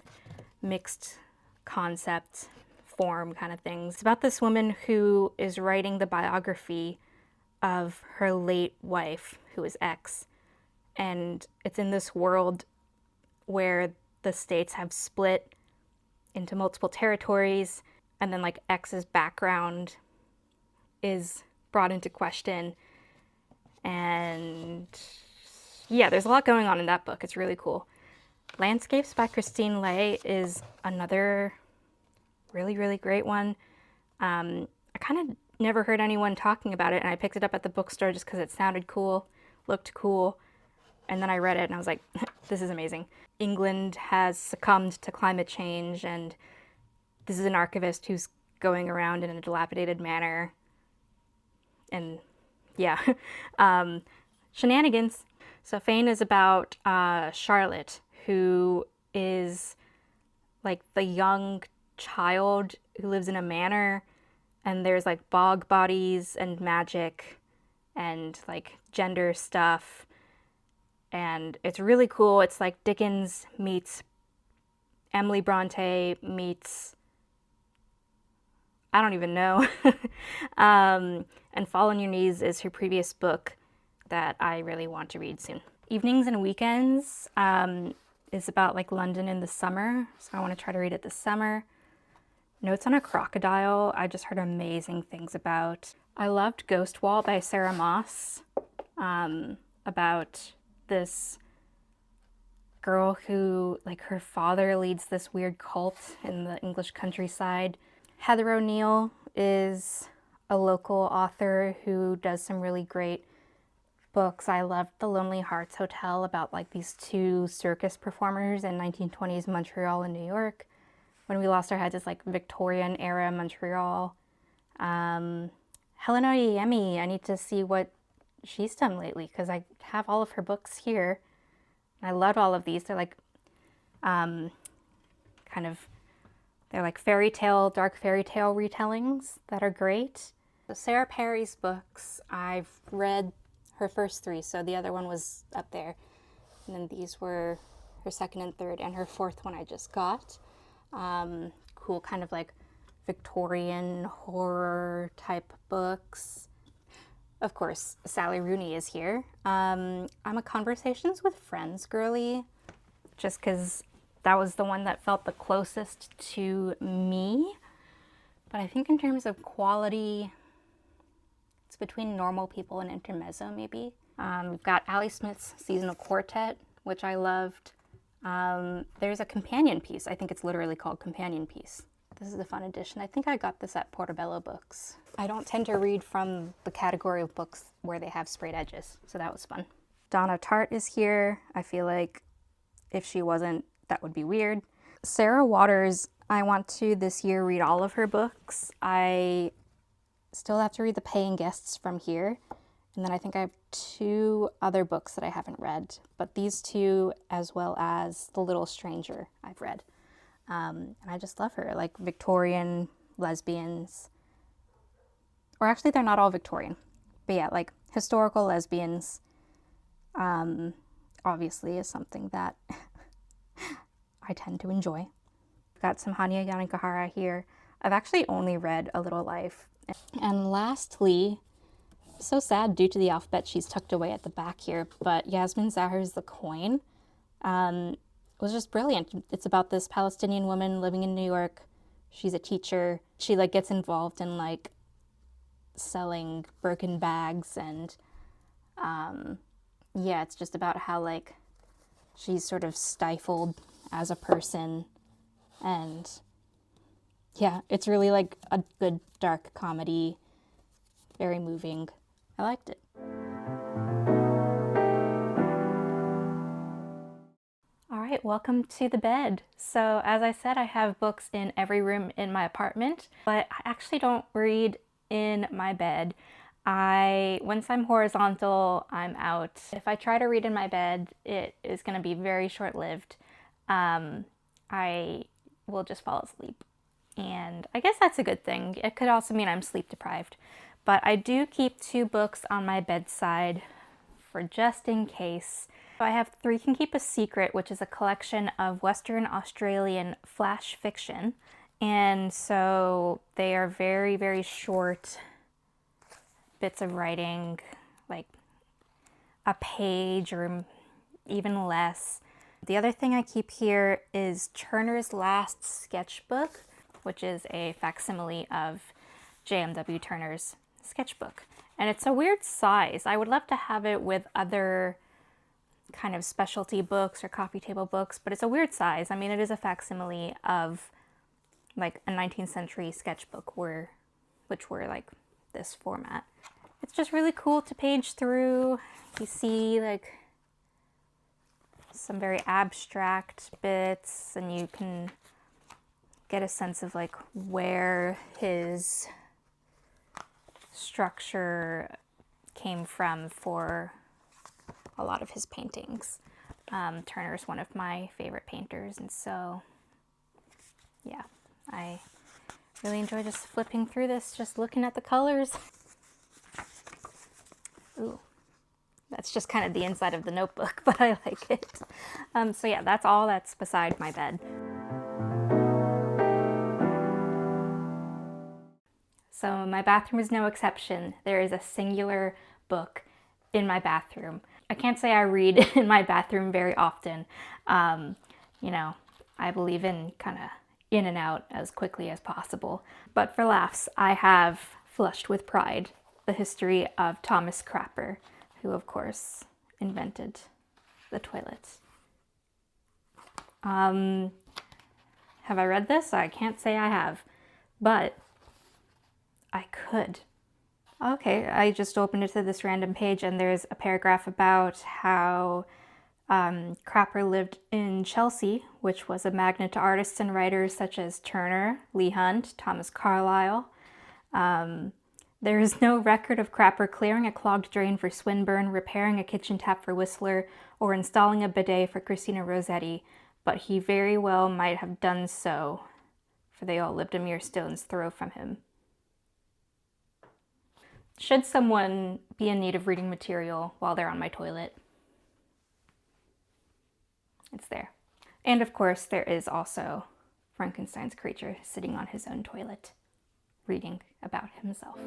mixed concept form kind of things. It's about this woman who is writing the biography of her late wife, who is X. And it's in this world where the states have split into multiple territories, and then like X's background is brought into question. And yeah, there's a lot going on in that book. It's really cool. Landscapes by Christine Lay is another really, really great one. I kind of never heard anyone talking about it, and I picked it up at the bookstore just because it sounded cool, looked cool, and then I read it and I was like, this is amazing. England has succumbed to climate change, and this is an archivist who's going around in a dilapidated manner, and yeah. Shenanigans. So Fane is about Charlotte, who is like the young child who lives in a manor, and there's like bog bodies and magic and like gender stuff, and it's really cool. It's like Dickens meets Emily Bronte meets, I don't even know. And Fall on Your Knees is her previous book that I really want to read soon. Evenings and Weekends is about like London in the summer, so I want to try to read it this summer. Notes on a Crocodile, I just heard amazing things about. I loved Ghost Wall by Sarah Moss, about this girl who, like, her father leads this weird cult in the English countryside. Heather O'Neill is a local author who does some really great books. I loved The Lonely Hearts Hotel, about like these two circus performers in 1920s Montreal and New York. When We Lost Our Heads is like Victorian era Montreal. Helena Oyeyemi, I need to see what she's done lately because I have all of her books here. I love all of these. They're like they're like fairy tale, dark fairy tale retellings that are great. So Sarah Perry's books, I've read her first three, so the other one was up there. And then these were her second and third, and her fourth one I just got. Cool kind of like Victorian horror type books. Of course, Sally Rooney is here. I'm a Conversations with Friends girly, just because that was the one that felt the closest to me. But I think in terms of quality, it's between Normal People and Intermezzo, maybe. We've got Ali Smith's Seasonal Quartet, which I loved. There's a companion piece. I think it's literally called Companion Piece. This is a fun edition. I think I got this at Portobello Books. I don't tend to read from the category of books where they have sprayed edges, so that was fun. Donna Tartt is here. I feel like if she wasn't, that would be weird. Sarah Waters, I want to this year read all of her books. I still have to read The Paying Guests from here. And then I think I have two other books that I haven't read. But these two, as well as The Little Stranger, I've read. And I just love her. Like Victorian lesbians. Or actually, they're not all Victorian. But yeah, like historical lesbians, obviously is something that I tend to enjoy. Got some Hanya Yanagihara here. I've actually only read A Little Life. And lastly, so sad due to the alphabet she's tucked away at the back here, but Yasmin Zaher's The Coin was just brilliant. It's about this Palestinian woman living in New York. She's a teacher. She like gets involved in like selling Birkin bags, and yeah, it's just about how like she's sort of stifled as a person, and yeah, it's really like a good dark comedy, very moving. I liked it. All right, welcome to the bed. So as I said, I have books in every room in my apartment, but I actually don't read in my bed. Once I'm horizontal, I'm out. If I try to read in my bed, it is going to be very short-lived. I will just fall asleep. And I guess that's a good thing. It could also mean I'm sleep deprived. But I do keep two books on my bedside for just in case. So I have Three Can Keep a Secret, which is a collection of Western Australian flash fiction. And so they are very, very short bits of writing, like a page or even less. The other thing I keep here is Turner's Last Sketchbook, which is a facsimile of J.M.W. Turner's sketchbook. And it's a weird size. I would love to have it with other kind of specialty books or coffee table books, but it's a weird size. I mean, it is a facsimile of like a 19th century sketchbook which were like this format. It's just really cool to page through. You see like some very abstract bits, and you can get a sense of like where his structure came from for a lot of his paintings. Turner's one of my favorite painters, and so yeah, I really enjoy just flipping through this, just looking at the colors. Ooh, that's just kind of the inside of the notebook, but I like it. So yeah, that's all that's beside my bed. So my bathroom is no exception. There is a singular book in my bathroom. I can't say I read in my bathroom very often. You know, I believe in kind of in and out as quickly as possible. But for laughs, I have flushed with pride the history of Thomas Crapper, who of course invented the toilet. Have I read this? I can't say I have, but I could. Okay, I just opened it to this random page and there's a paragraph about how Crapper lived in Chelsea, which was a magnet to artists and writers such as Turner, Leigh Hunt, Thomas Carlyle. There is no record of Crapper clearing a clogged drain for Swinburne, repairing a kitchen tap for Whistler, or installing a bidet for Christina Rossetti, but he very well might have done so, for they all lived a mere stone's throw from him. Should someone be in need of reading material while they're on my toilet, it's there. And of course, there is also Frankenstein's creature sitting on his own toilet, reading about himself.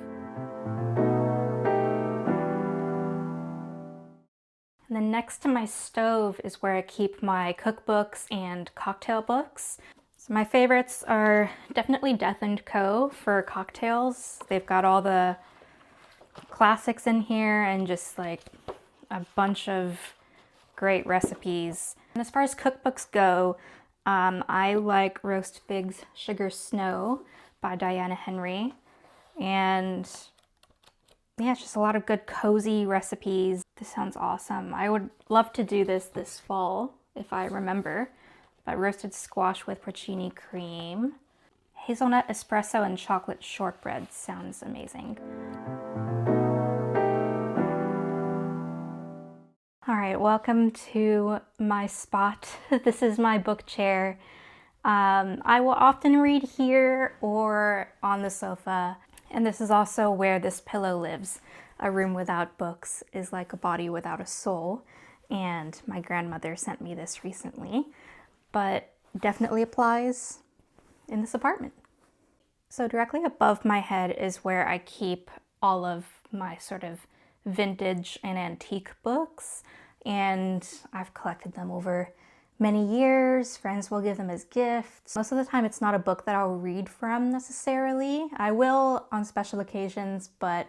And then next to my stove is where I keep my cookbooks and cocktail books. So my favorites are definitely Death & Co. for cocktails. They've got all the classics in here and just like a bunch of great recipes. And as far as cookbooks go, I like Roast Figs Sugar Snow by Diana Henry. And yeah, it's just a lot of good cozy recipes. This sounds awesome. I would love to do this fall if I remember. But roasted squash with porcini cream. Hazelnut espresso and chocolate shortbread sounds amazing. All right, welcome to my spot. This is my book chair. I will often read here or on the sofa. And this is also where this pillow lives. A room without books is like a body without a soul. And my grandmother sent me this recently, but definitely applies in this apartment. So directly above my head is where I keep all of my sort of vintage and antique books, and I've collected them over many years. Friends will give them as gifts. Most of the time it's not a book that I'll read from necessarily. I will on special occasions, but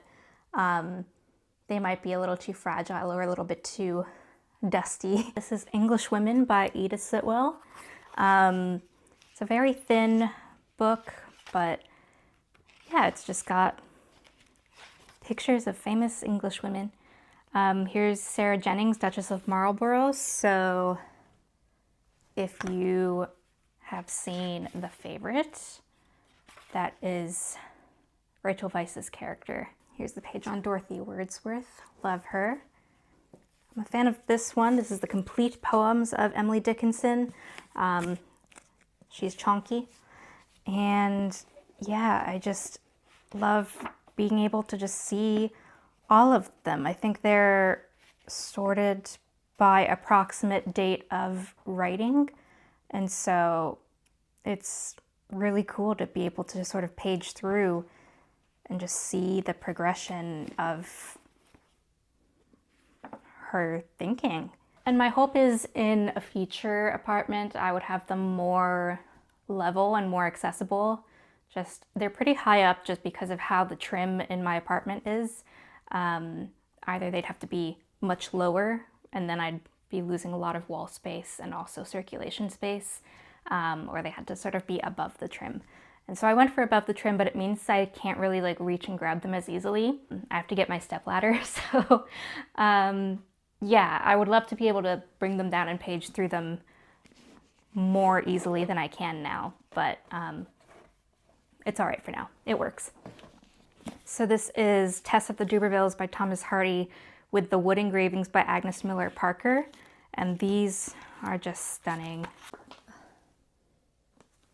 they might be a little too fragile or a little bit too dusty. This is English Women by Edith Sitwell. It's a very thin book, but yeah, it's just got pictures of famous English women. Here's Sarah Jennings, Duchess of Marlborough. So if you have seen The Favorite, that is Rachel Weisz's character. Here's the page on Dorothy Wordsworth. Love her. I'm a fan of this one. This is the complete poems of Emily Dickinson. She's chonky. And yeah, I just love being able to just see all of them. I think they're sorted by approximate date of writing. And so it's really cool to be able to sort of page through and just see the progression of her thinking. And my hope is in a future apartment, I would have them more level and more accessible. Just, they're pretty high up just because of how the trim in my apartment is. Either they'd have to be much lower and then I'd be losing a lot of wall space and also circulation space, or they had to sort of be above the trim. And so I went for above the trim, but it means I can't really like reach and grab them as easily. I have to get my stepladder. So yeah, I would love to be able to bring them down and page through them more easily than I can now, but it's all right for now. It works. So this is Tess of the Dubervilles by Thomas Hardy with the wood engravings by Agnes Miller Parker. And these are just stunning.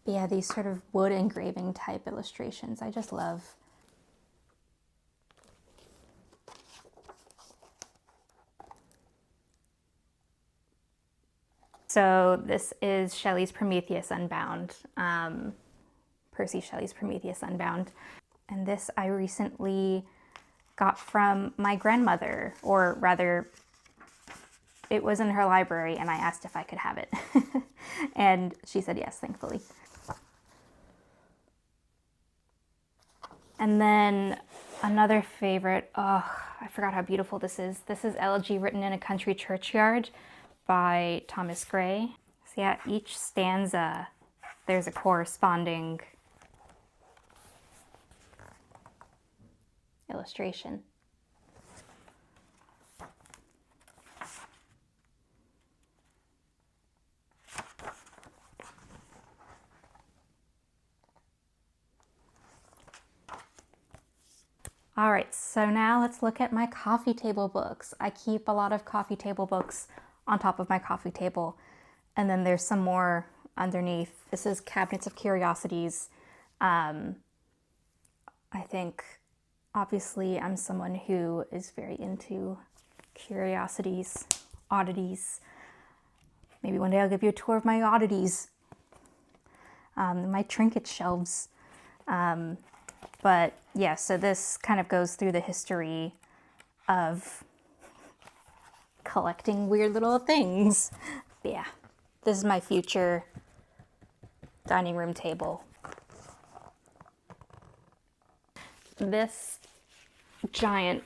But yeah, these sort of wood engraving type illustrations, I just love. So this is Shelley's Prometheus Unbound, Percy Shelley's Prometheus Unbound. And this I recently got from my grandmother, or rather it was in her library and I asked if I could have it. And she said yes, thankfully. And then another favorite, oh, I forgot how beautiful this is. This is Elegy Written in a Country Churchyard by Thomas Gray. So yeah, each stanza, there's a corresponding illustration. All right, so now let's look at my coffee table books. I keep a lot of coffee table books on top of my coffee table. And then there's some more underneath. This is Cabinets of Curiosities. I think, obviously, I'm someone who is very into curiosities, oddities. Maybe one day I'll give you a tour of my oddities, my trinket shelves. But yeah, so this kind of goes through the history of collecting weird little things. But yeah, this is my future dining room table. This giant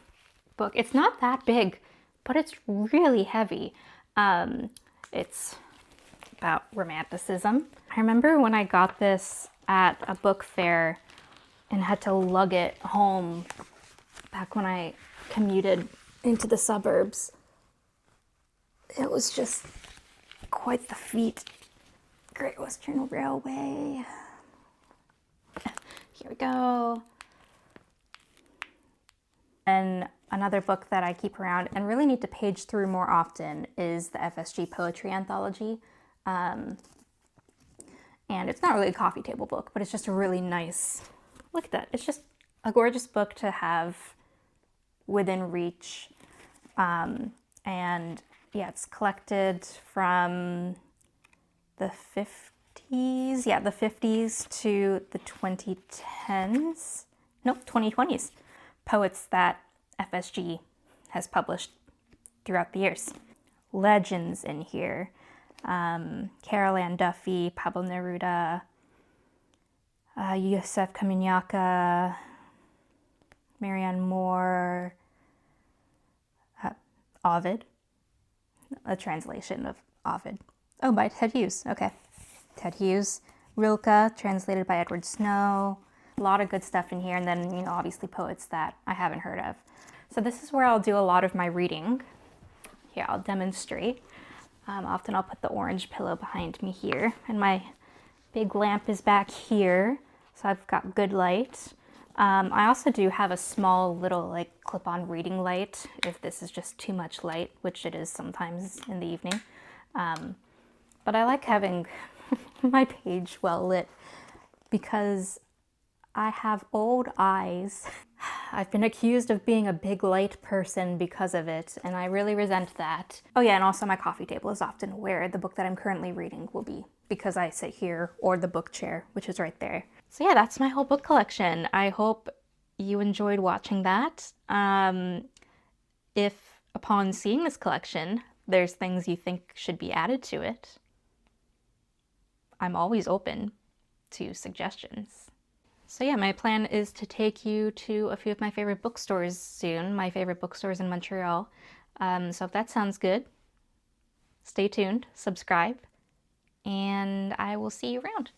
book, it's not that big, but it's really heavy. It's about romanticism. I remember when I got this at a book fair and had to lug it home back when I commuted into the suburbs. It was just quite the feat. Great Western Railway. Here we go. And another book that I keep around and really need to page through more often is the FSG Poetry Anthology. And it's not really a coffee table book, but it's just a really nice, look at that. It's just a gorgeous book to have within reach. And yeah, it's collected from the 50s. Yeah, the 50s to the 2010s. Nope, 2020s. Poets that FSG has published throughout the years. Legends in here. Carol Ann Duffy, Pablo Neruda, Yusef Kaminyaka, Marianne Moore, Ovid, a translation of Ovid. Oh, by Ted Hughes, okay. Ted Hughes. Rilke, translated by Edward Snow. A lot of good stuff in here, and then, you know, obviously poets that I haven't heard of. So this is where I'll do a lot of my reading. Here, I'll demonstrate. Often I'll put the orange pillow behind me here, and my big lamp is back here, so I've got good light. I also do have a small little like clip-on reading light if this is just too much light, which it is sometimes in the evening. But I like having my page well lit because I have old eyes. I've been accused of being a big light person because of it, and I really resent that. Oh yeah, and also my coffee table is often where the book that I'm currently reading will be, because I sit here, or the book chair, which is right there. So yeah, that's my whole book collection. I hope you enjoyed watching that. If upon seeing this collection, there's things you think should be added to it, I'm always open to suggestions. So yeah, my plan is to take you to a few of my favorite bookstores soon, my favorite bookstores in Montreal. So if that sounds good, stay tuned, subscribe, and I will see you around.